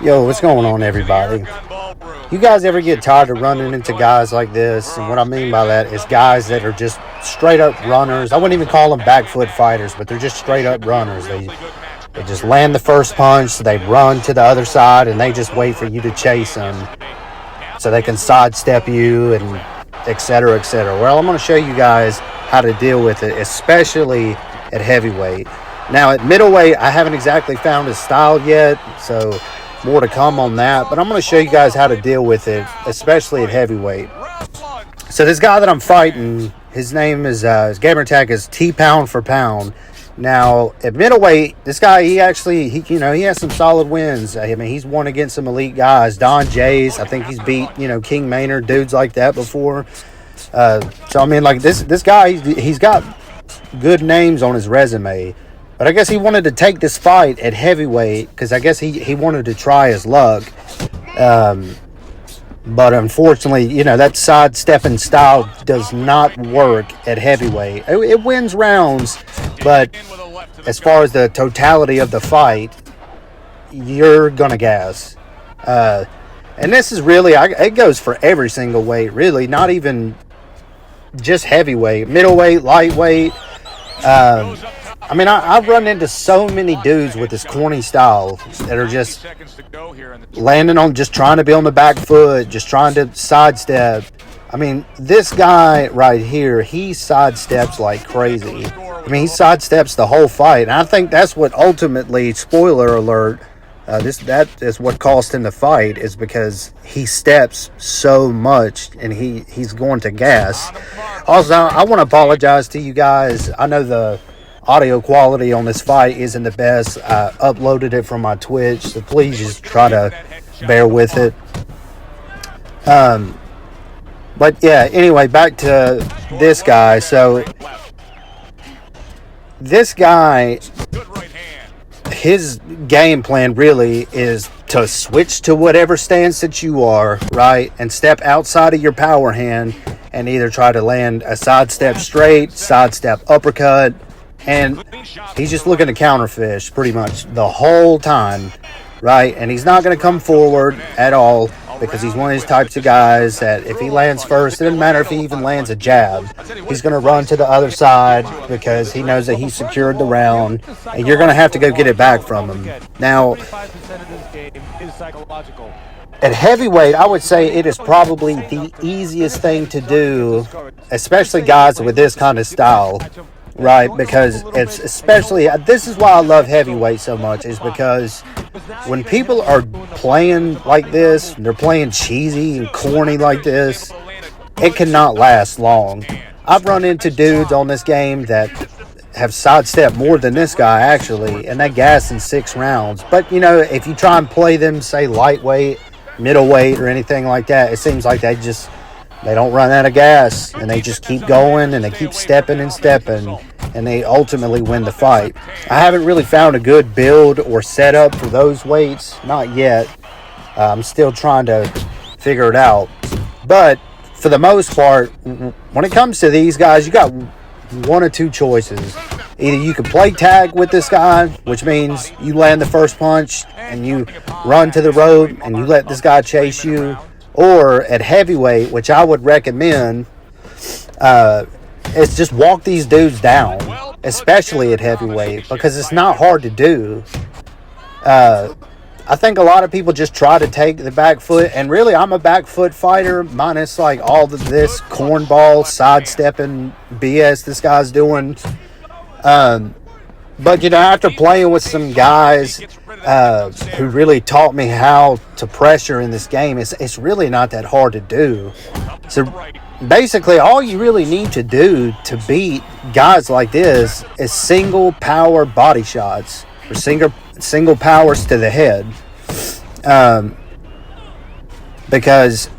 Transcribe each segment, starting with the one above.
Yo, what's going on, everybody? You guys ever get tired of running into guys like this? And what I mean by that is guys that are just straight up runners. I wouldn't even call them back foot fighters, but they're just straight up runners. They just land the first punch, so they run to the other side, and they just wait for you to chase them so they can sidestep you and et cetera, et cetera. Well, I'm going to show you guys how to deal with it, especially at heavyweight. Now, at middleweight, I haven't exactly found his style yet, so more to come on that. But I'm going to show you guys how to deal with it, especially at heavyweight. So this guy that I'm fighting, his name is, his gamer tag is TPOUND4POUND. Now, at middleweight, this guy, he has some solid wins. I mean, he's won against some elite guys. Don Jays, I think he's beat, King Maynard, dudes like that before. So, I mean, like, this guy, he's got good names on his resume. But I guess he wanted to take this fight at heavyweight because I guess he wanted to try his luck. But unfortunately, that sidestepping style does not work at heavyweight. It wins rounds, but as far as the totality of the fight, you're going to gas. And this is really, it goes for every single weight, really, not even just heavyweight, middleweight, lightweight. I mean, I've run into so many dudes with this corny style that are just landing on, just trying to be on the back foot, just trying to sidestep. I mean, this guy right here, he sidesteps like crazy. I mean, he sidesteps the whole fight. And I think that's what ultimately, spoiler alert, that is what cost him the fight, is because he steps so much and he's going to gas. Also, I want to apologize to you guys. I know the audio quality on this fight isn't the best. I uploaded it from my Twitch, so please just try to bear with it. But yeah, anyway, back to this guy. So this guy, his game plan really is to switch to whatever stance that you are, right, and step outside of your power hand and either try to land a sidestep straight, sidestep uppercut, and he's just looking to counterfish pretty much the whole time, right? And he's not going to come forward at all because he's one of these types of guys that if he lands first, it doesn't matter if he even lands a jab. He's going to run to the other side because he knows that he secured the round, and you're going to have to go get it back from him. Now, at heavyweight, I would say it is probably the easiest thing to do, especially guys with this kind of style. Right, because it's especially, this is why I love heavyweight so much, is because when people are playing like this, they're playing cheesy and corny like this, it cannot last long. I've run into dudes on this game that have sidestepped more than this guy, actually, and they gas in 6 rounds. But, if you try and play them, say, lightweight, middleweight, or anything like that, it seems like they don't run out of gas, and they just keep going, and they keep stepping and stepping, and they ultimately win the fight. I haven't really found a good build or setup for those weights, not yet. I'm still trying to figure it out. But for the most part, when it comes to these guys, you got one or two choices. Either you can play tag with this guy, which means you land the first punch, and you run to the rope, and you let this guy chase you. Or at heavyweight, which I would recommend, is just walk these dudes down, especially at heavyweight, because it's not hard to do. I think a lot of people just try to take the back foot, and really I'm a back foot fighter, minus like all of this cornball, sidestepping BS this guy's doing. But, after playing with some guys who really taught me how to pressure in this game, it's really not that hard to do. So, basically, all you really need to do to beat guys like this is single power body shots, or single powers to the head. Because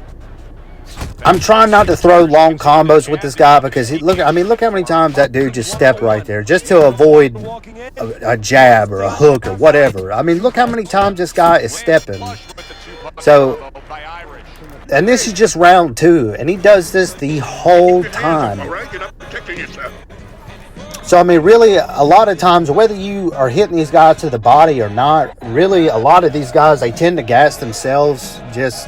I'm trying not to throw long combos with this guy because look how many times that dude just stepped right there just to avoid a jab or a hook or whatever. I mean, look how many times this guy is stepping. So, and this is just round 2, and he does this the whole time. So, I mean, really, a lot of times, whether you are hitting these guys to the body or not, really, a lot of these guys, they tend to gas themselves just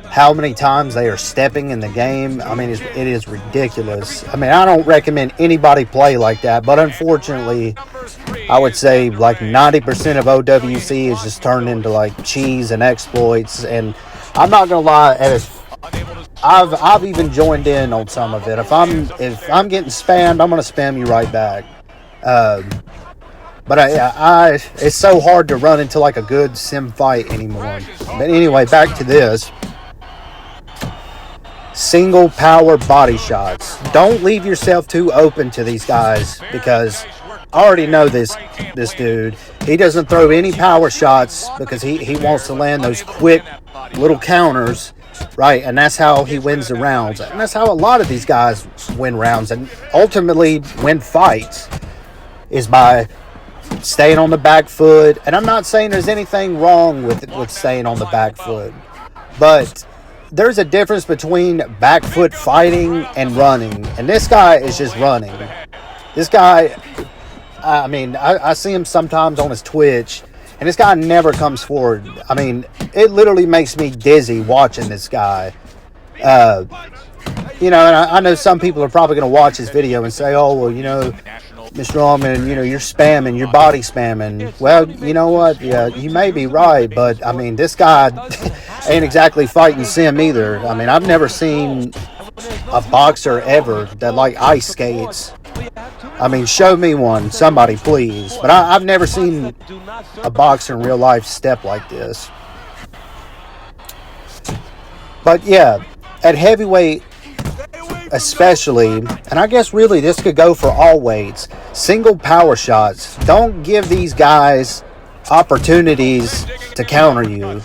how many times they are stepping in the game. I mean, it is ridiculous. I mean, I don't recommend anybody play like that, but unfortunately, I would say like 90% of OWC is just turned into like cheese and exploits. And I'm not gonna lie, I've even joined in on some of it. If I'm getting spammed, I'm gonna spam you right back. But it's so hard to run into like a good sim fight anymore. But anyway, back to this. Single power body shots. Don't leave yourself too open to these guys, because I already know this dude. He doesn't throw any power shots because he wants to land those quick little counters, right? And that's how he wins the rounds. And that's how a lot of these guys win rounds and ultimately win fights, is by staying on the back foot. And I'm not saying there's anything wrong with staying on the back foot, but there's a difference between back foot fighting and running. And this guy is just running. This guy, I mean, I see him sometimes on his Twitch, and this guy never comes forward. I mean, it literally makes me dizzy watching this guy. You know, and I know some people are probably going to watch this video and say, oh, well, you know, Mr. Allman, you know, you're spamming, you're body spamming. Well, you know what? Yeah, you may be right, but I mean, this guy ain't exactly fighting sim either. I mean, I've never seen a boxer ever that like ice skates. I mean, show me one, somebody, please. But I've never seen a boxer in real life step like this. But yeah, at heavyweight especially, and I guess really this could go for all weights, single power shots. Don't give these guys opportunities to counter you.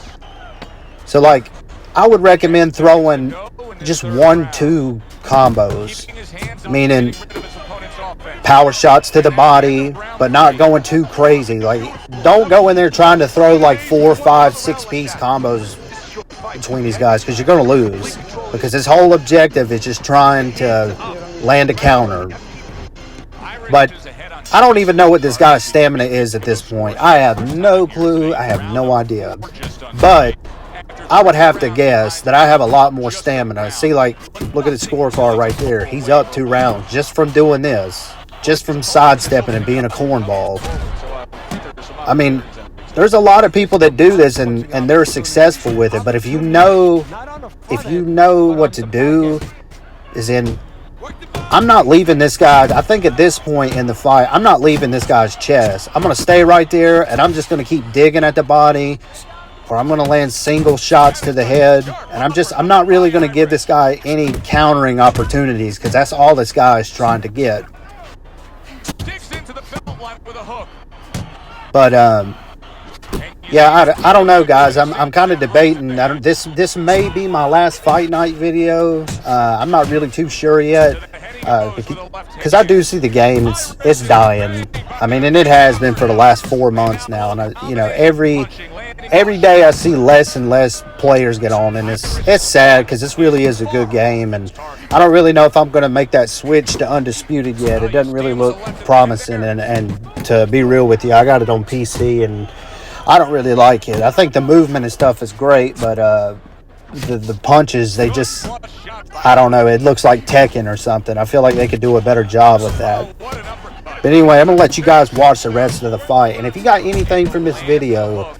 So like, I would recommend throwing just 1-2 combos, meaning power shots to the body, but not going too crazy. Like, don't go in there trying to throw like 4, 5, 6 piece combos between these guys, because you're going to lose, because his whole objective is just trying to land a counter. But I don't even know what this guy's stamina is at this point. I have no clue. I have no idea. But I would have to guess that I have a lot more stamina. See, like, look at the scorecard right there. He's up 2 rounds just from doing this, just from sidestepping and being a cornball. I mean, there's a lot of people that do this and they're successful with it. But if you know what to do, is in, I'm not leaving this guy. I think at this point in the fight, I'm not leaving this guy's chest. I'm going to stay right there, and I'm just going to keep digging at the body, or I'm going to land single shots to the head. And I'm not really going to give this guy any countering opportunities, because that's all this guy is trying to get. But, yeah, I don't know, guys. I'm kind of debating. This may be my last fight night video. I'm not really too sure yet, because I do see the game. It's dying. I mean, and it has been for the last 4 months now. And you know, every day I see less and less players get on, and it's sad, because this really is a good game. And I don't really know if I'm going to make that switch to Undisputed yet. It doesn't really look promising. And to be real with you, I got it on PC, and I don't really like it. I think the movement and stuff is great, but the punches, they just, I don't know, it looks like Tekken or something. I feel like they could do a better job with that. But anyway, I'm going to let you guys watch the rest of the fight. And if you got anything from this video,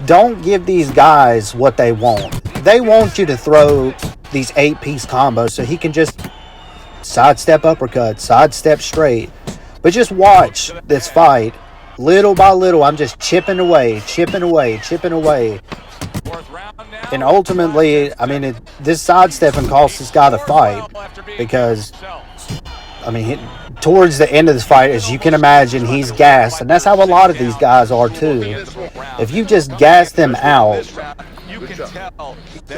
don't give these guys what they want. They want you to throw these 8-piece combos so he can just sidestep uppercut, sidestep straight. But just watch this fight. Little by little, I'm just chipping away. And ultimately, I mean, this sidestepping costs this guy the fight. Because, I mean, towards the end of this fight, as you can imagine, he's gassed. And that's how a lot of these guys are, too. If you just gas them out,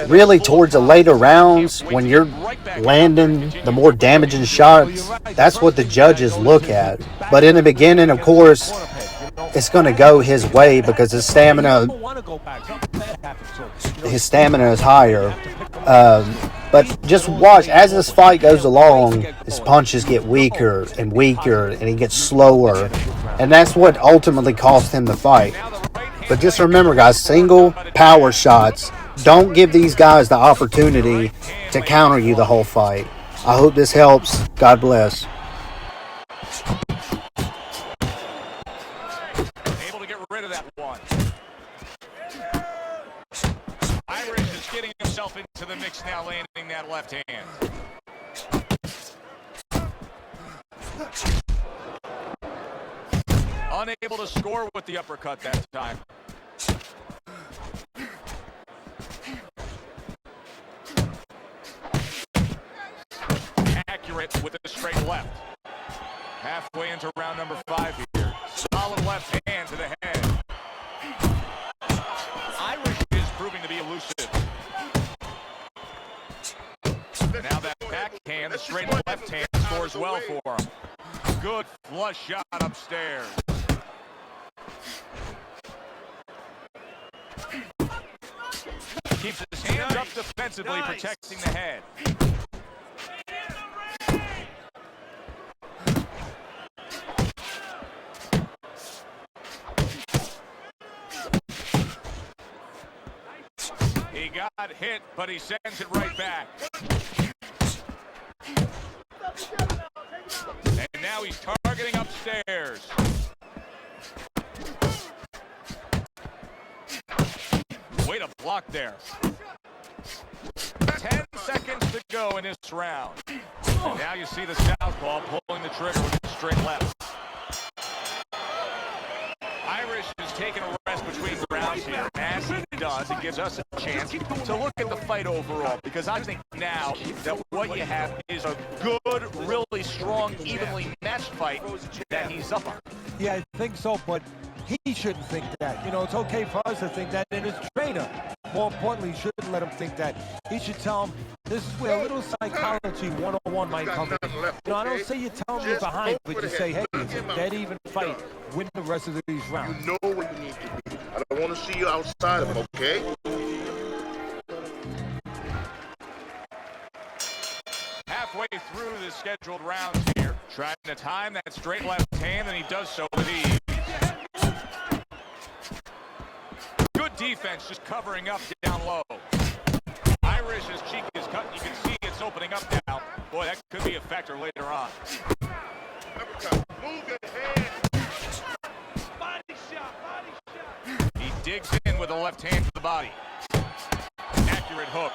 really towards the later rounds, when you're landing the more damaging shots, that's what the judges look at. But in the beginning, of course, it's going to go his way, because his stamina is higher. But just watch, as this fight goes along, his punches get weaker and weaker, and he gets slower. And that's what ultimately cost him the fight. But just remember, guys, single power shots. Don't give these guys the opportunity to counter you the whole fight. I hope this helps. God bless. Able to get rid of that one. Irish is getting himself into the mix now, landing that left hand. Unable to score with the uppercut that time. Accurate with the straight left. Halfway into round number 5 here. Solid left hand to the head. Irish is proving to be elusive. Now that backhand, the straight left hand scores well for him. Good flush shot upstairs. Keeps his hands up defensively, protecting the head. He got hit, but he sends it right back. And now he's targeting upstairs. Way to block there. 10 seconds to go in this round. And now you see the southpaw pulling the trigger with his straight left. Irish is taking a rest between rounds here. As he does, it gives us a chance to look at the fight overall, because I think now that what you have is a good, really strong, evenly matched fight that he's up on. Yeah, I think so, but he shouldn't think that. You know, it's okay for us to think that, and his trainer, more importantly, shouldn't let him think that. He should tell him, this is where a little psychology 101 might come in. You know, I don't say you tell him you're behind, but you say, hey, it's a dead even fight. Win the rest of these rounds. You know where you need to be. I don't want to see you outside of him, okay? Halfway through the scheduled rounds here, trying to time that straight left hand, and he does so with ease. Good defense, just covering up down low. Irish's cheek is cut. You can see it's opening up now. Boy, that could be a factor later on. Move your hand. Body shot. He digs in with a left hand to the body. Accurate hook.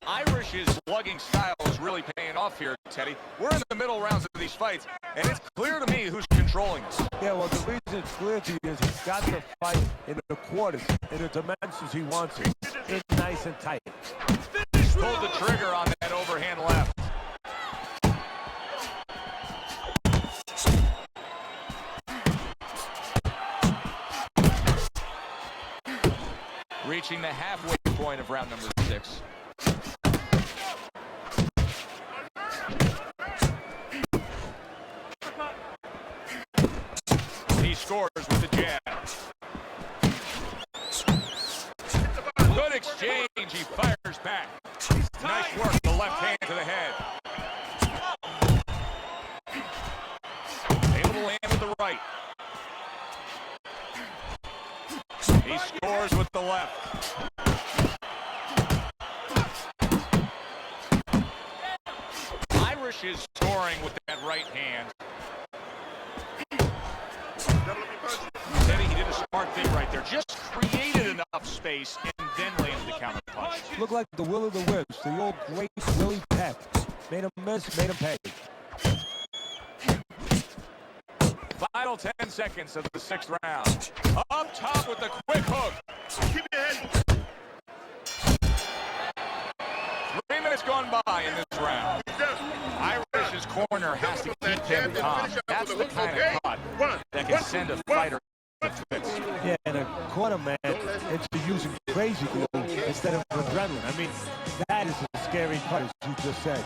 Irish's slugging style is really paying off here, Teddy. We're in the middle rounds of these fights, and it's clear to me who's controlling this. Yeah, well, the reason it's clear to you is he's got to fight in the quarters, in the dimensions he wants it. It's nice and tight. Pulled the trigger on that overhand left. Reaching the halfway point of round number 6. He scores with the jab. Good exchange. He fires back. Nice work. The left hand to the head. Able to land with the right. He scores with the left. Irish is scoring with that right hand. Teddy, he did a smart thing right there. Just created enough space and then landed the counter punch. Looked like the will of the wisps, the old great Willie Peck. Made him miss, made him pay. Final 10 seconds of the 6th round. Up top with the quick hook. Keep your head. 3 minutes gone by in this round. Irish's corner has to keep him calm. That's the kind of cut that can send a fighter to fix. Yeah, and a corner man into using crazy glue instead of adrenaline. I mean, that is a scary cut, as you just said.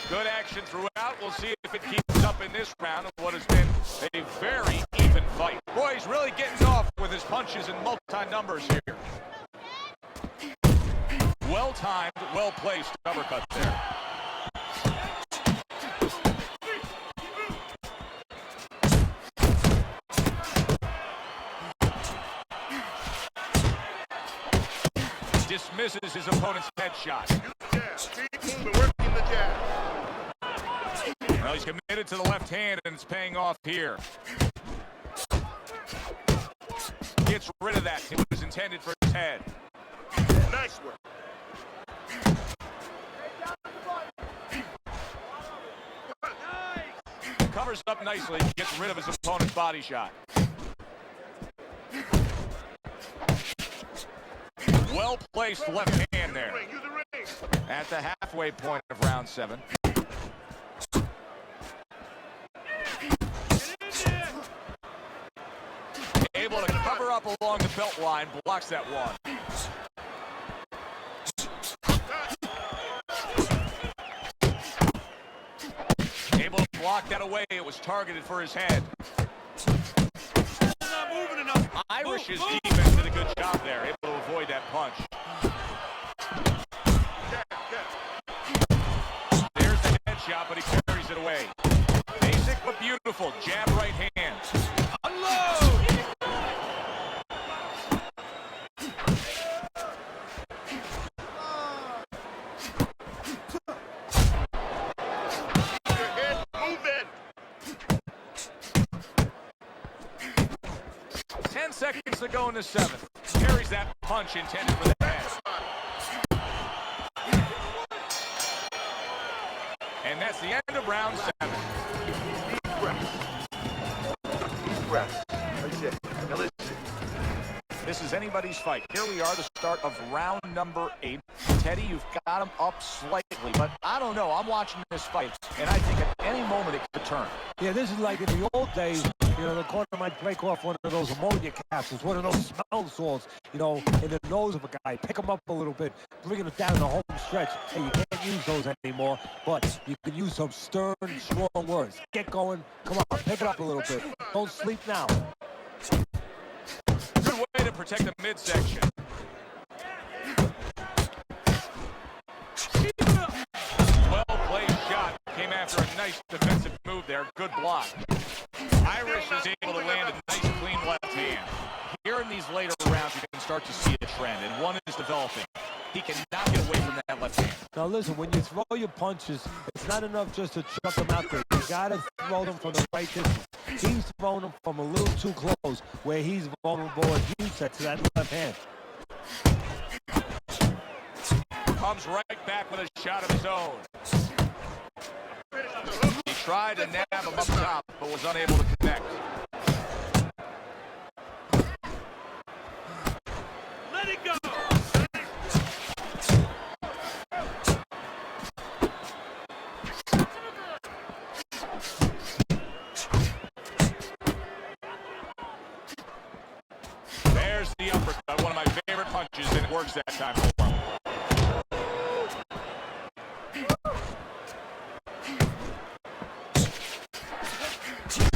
Good action throughout. We'll see if it keeps up in this round of what has been A very even fight. Boy, he's really getting off with his punches and multi-numbers here. Well-timed, well-placed uppercut there. Dismisses his opponent's headshot. Keep working the jab. Well, he's committed to the left hand, and it's paying off here. Gets rid of that. It was intended for his head. Nice work. Covers up nicely. Gets rid of his opponent's body shot. Well-placed left hand there. At the halfway point of round 7. Able to cover up along the belt line, blocks that one. Able to block that away. It was targeted for his head. Irish's defense did a good job there, able to avoid that punch. There's the headshot, but he carries it away. Basic but beautiful. Jab right hand. Unload! Your head moving. 10 seconds to go in the 7th. Carries that punch intended for the head. And that's the end of round 7. Deep breath. Deep breath. That's it. Now listen. This is anybody's fight. Here we are, the start of round number 8. Teddy, you've got him up slightly, but I don't know. I'm watching this fight, and I think at any moment it could turn. Yeah, this is like in the old days, you know, the corner might break off one of those ammonia capsules, one of those smell salts, you know, in the nose of a guy, pick him up a little bit, bringing it down the home stretch. Hey, you can't use those anymore, but you can use some stern, strong words. Get going. Come on, pick it up a little bit. Don't sleep now. Good way to protect the midsection. Well-played shot. Came after a nice defensive move there. Good block. Irish is able to land a nice, clean left hand. Here in these later rounds, you can start to see a trend, and one is developing. He cannot get away from that left hand. Now listen, when you throw your punches, it's not enough just to chuck them out there. You gotta throw them from the right distance. He's throwing them from a little too close, where he's vulnerable, as you said, to that left hand. Comes right back with a shot of his own. He tried to nab him up top, but was unable to connect. Let it go! There's the uppercut, one of my favorite punches, and it works that time for him.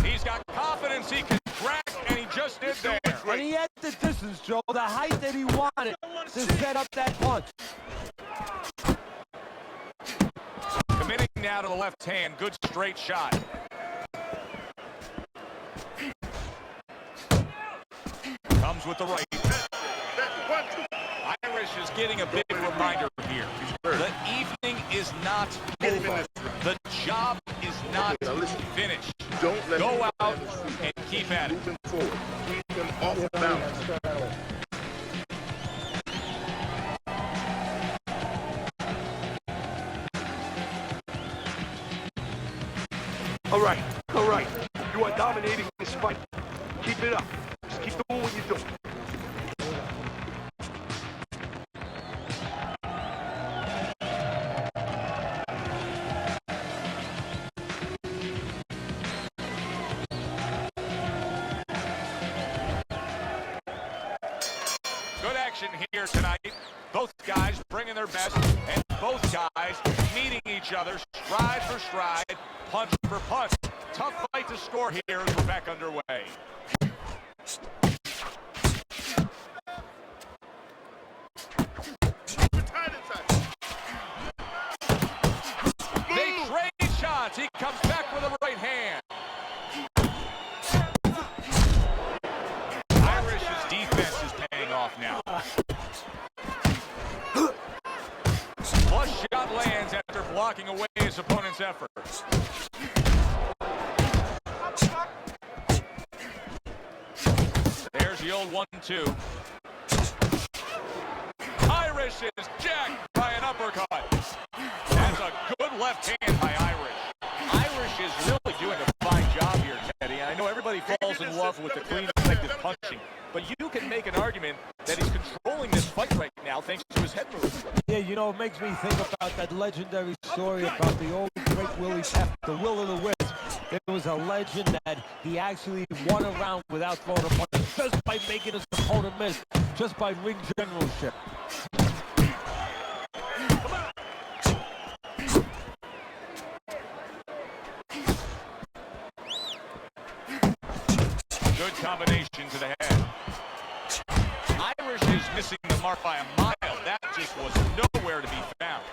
He's got confidence, he can crack, and he just did there. And he had the distance, Joe, the height that he wanted to set up that punch. Committing now to the left hand, good straight shot. Comes with the right. Irish is getting a big reminder here. The evening is not over. The job is not finished. Don't let Go him out and keep at it. moving forward. Keep him off balance. All right. You are dominating this fight. Keep it up. Just keep doing what you're doing. Good action here tonight. Both guys bringing their best, and both guys meeting each other stride for stride, punch for punch. tough fight to score here as we're back underway. They trade shots. He comes back with a right hand. Irish's defense is paying off now. Flush shot lands after blocking away his opponent's efforts. There's the old 1-2. Irish is jacked by an uppercut. That's a good left hand by Irish. Irish is really doing a fine job here, Teddy. I know everybody falls in love with the clean, effective punching, but you can make an argument that he's controlling this fight right now thanks to his head movement. Yeah, you know, it makes me think about that legendary story about the old great Willie Pep, the Will of the Wisp. There was a legend that he actually won a round without throwing a punch, just by making his opponent miss, just by ring generalship. Good combination to the head. Irish is missing the mark by a mile. That just was nowhere to be found.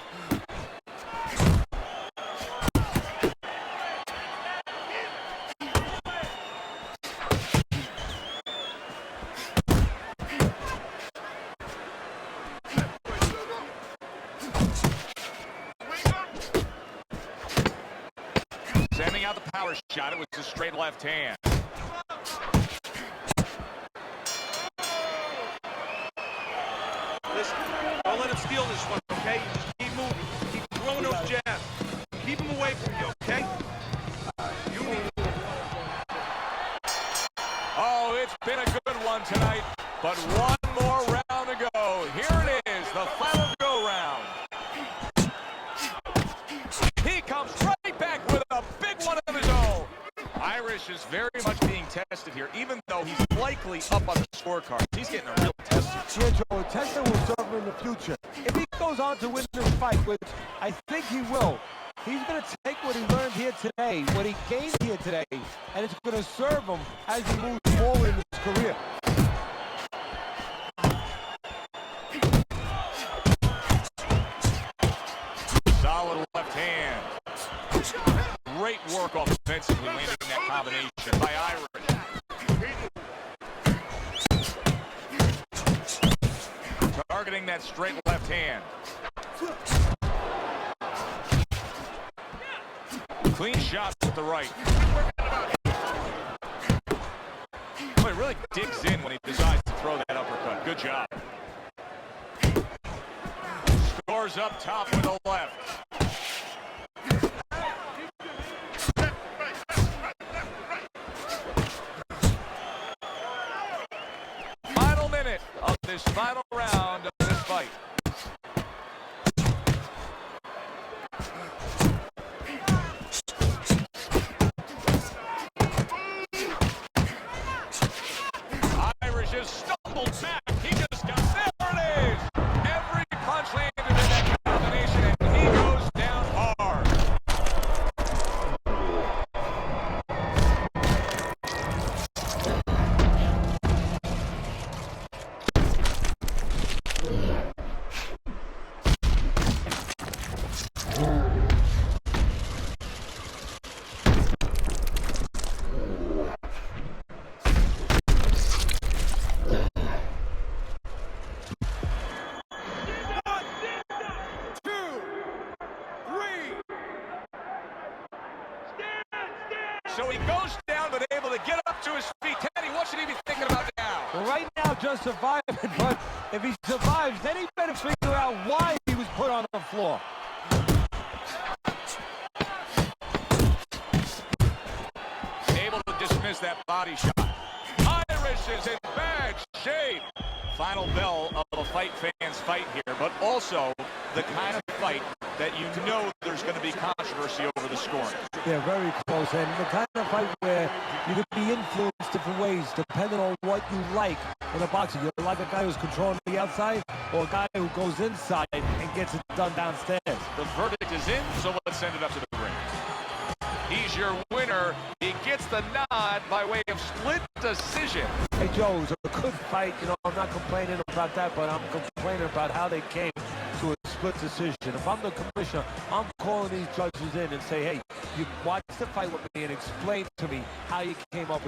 Sending out the power shot. It was a straight left hand. Listen, don't let him steal this one, okay? Just keep moving. Keep throwing those jabs. Keep him away from you, okay? You need... Oh, it's been a good one tonight, but one more round to go. Here it is, the final go round. He comes right back with a big one of his own. Irish is very much being tested here, even though he's likely up on the scorecard. He's getting a real test. Yeah, Joe, a test that will serve him in the future. If he goes on to win this fight, which I think he will, he's going to take what he learned here today, what he gained here today, and it's going to serve him as he moves forward in his career. Solid left hand. Great work offensively, landing that combination by Irish. Targeting that straight left hand. Clean shot with the right. Boy, he really digs in when he decides to throw that uppercut. Good job. Scores up top with the left. Final minute of this final round of this fight. Irish has stumbled back. He just got there. It is. Every punch landed in that combination, and he goes down hard. So he goes down, but able to get up to his feet. Teddy, what should he be thinking about now? Well, right now, just surviving, but if he survives, then he better figure out why he was put on the floor. Able to dismiss that body shot. Irish is in bad shape. Final bell of a fight fans fight here, but also the kind of fight that you know there's going to be controversy over the scoring. Yeah, very close, and the kind of fight where you could be influenced different ways depending on what you like in a boxer. You like a guy who's controlling the outside or a guy who goes inside and gets it done downstairs. The verdict is in, so let's send it up to the ring. He's your winner. He gets the nod by way of split decision. Hey, Joe, it was a good fight. You know, I'm not complaining about that, but I'm complaining about how they came to a split decision. If I'm the commissioner, I'm calling these judges in and say, hey, you watch the fight with me and explain to me how you came up with